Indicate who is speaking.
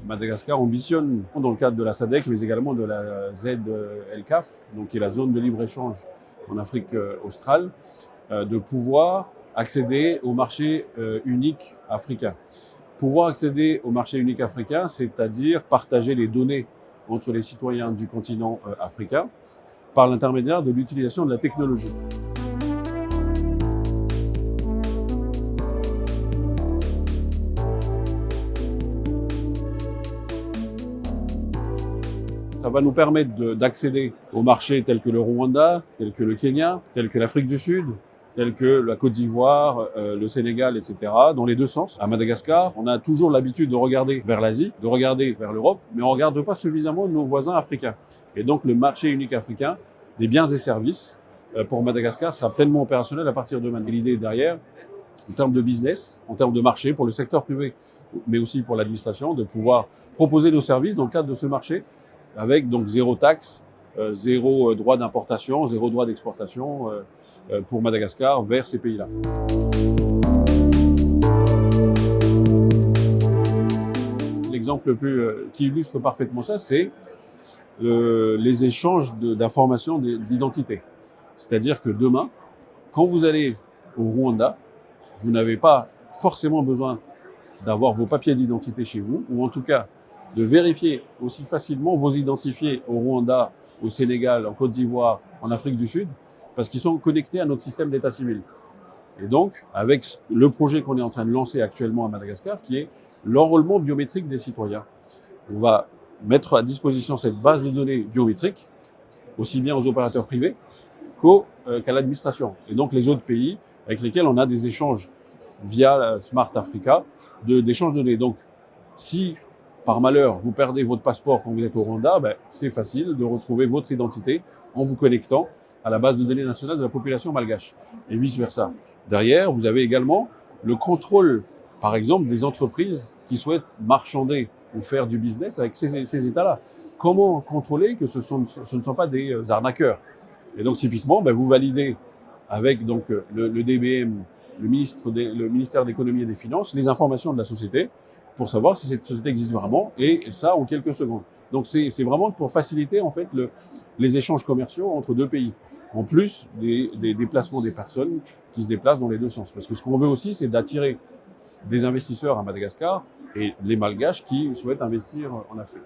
Speaker 1: Madagascar ambitionne, dans le cadre de la SADC, mais également de la ZLCAF, donc qui est la zone de libre-échange en Afrique australe, de pouvoir accéder au marché unique africain. Pouvoir accéder au marché unique africain, c'est-à-dire partager les données entre les citoyens du continent africain par l'intermédiaire de l'utilisation de la technologie. Ça va nous permettre d'accéder aux marchés tels que le Rwanda, tels que le Kenya, tels que l'Afrique du Sud, tels que la Côte d'Ivoire, le Sénégal, etc., dans les deux sens. À Madagascar, on a toujours l'habitude de regarder vers l'Asie, de regarder vers l'Europe, mais on ne regarde pas suffisamment nos voisins africains. Et donc le marché unique africain des biens et services pour Madagascar sera pleinement opérationnel à partir de maintenant. L'idée derrière, en termes de business, en termes de marché pour le secteur privé, mais aussi pour l'administration, de pouvoir proposer nos services dans le cadre de ce marché, avec donc zéro taxe, zéro droit d'importation, zéro droit d'exportation pour Madagascar vers ces pays-là. L'exemple qui illustre parfaitement ça, c'est les échanges d'informations d'identité. C'est-à-dire que demain, quand vous allez au Rwanda, vous n'avez pas forcément besoin d'avoir vos papiers d'identité chez vous, ou en tout cas de vérifier aussi facilement vos identifiés au Rwanda, au Sénégal, en Côte d'Ivoire, en Afrique du Sud, parce qu'ils sont connectés à notre système d'état civil. Et donc, avec le projet qu'on est en train de lancer actuellement à Madagascar, qui est l'enrôlement biométrique des citoyens, on va mettre à disposition cette base de données biométrique, aussi bien aux opérateurs privés qu'à l'administration. Et donc les autres pays avec lesquels on a des échanges via Smart Africa, d'échanges de données. Donc, si par malheur, vous perdez votre passeport quand vous êtes au Rwanda, c'est facile de retrouver votre identité en vous connectant à la base de données nationale de la population malgache et vice-versa. Derrière, vous avez également le contrôle, par exemple, des entreprises qui souhaitent marchander ou faire du business avec ces États-là. Comment contrôler que ce ne sont pas des arnaqueurs? Et donc, typiquement, vous validez avec donc, le DBM, le ministère de l'économie et des finances, les informations de la société, pour savoir si cette société existe vraiment, et ça en quelques secondes. Donc c'est vraiment pour faciliter en fait les échanges commerciaux entre deux pays, en plus des déplacements des personnes qui se déplacent dans les deux sens. Parce que ce qu'on veut aussi, c'est d'attirer des investisseurs à Madagascar et les Malgaches qui souhaitent investir en Afrique.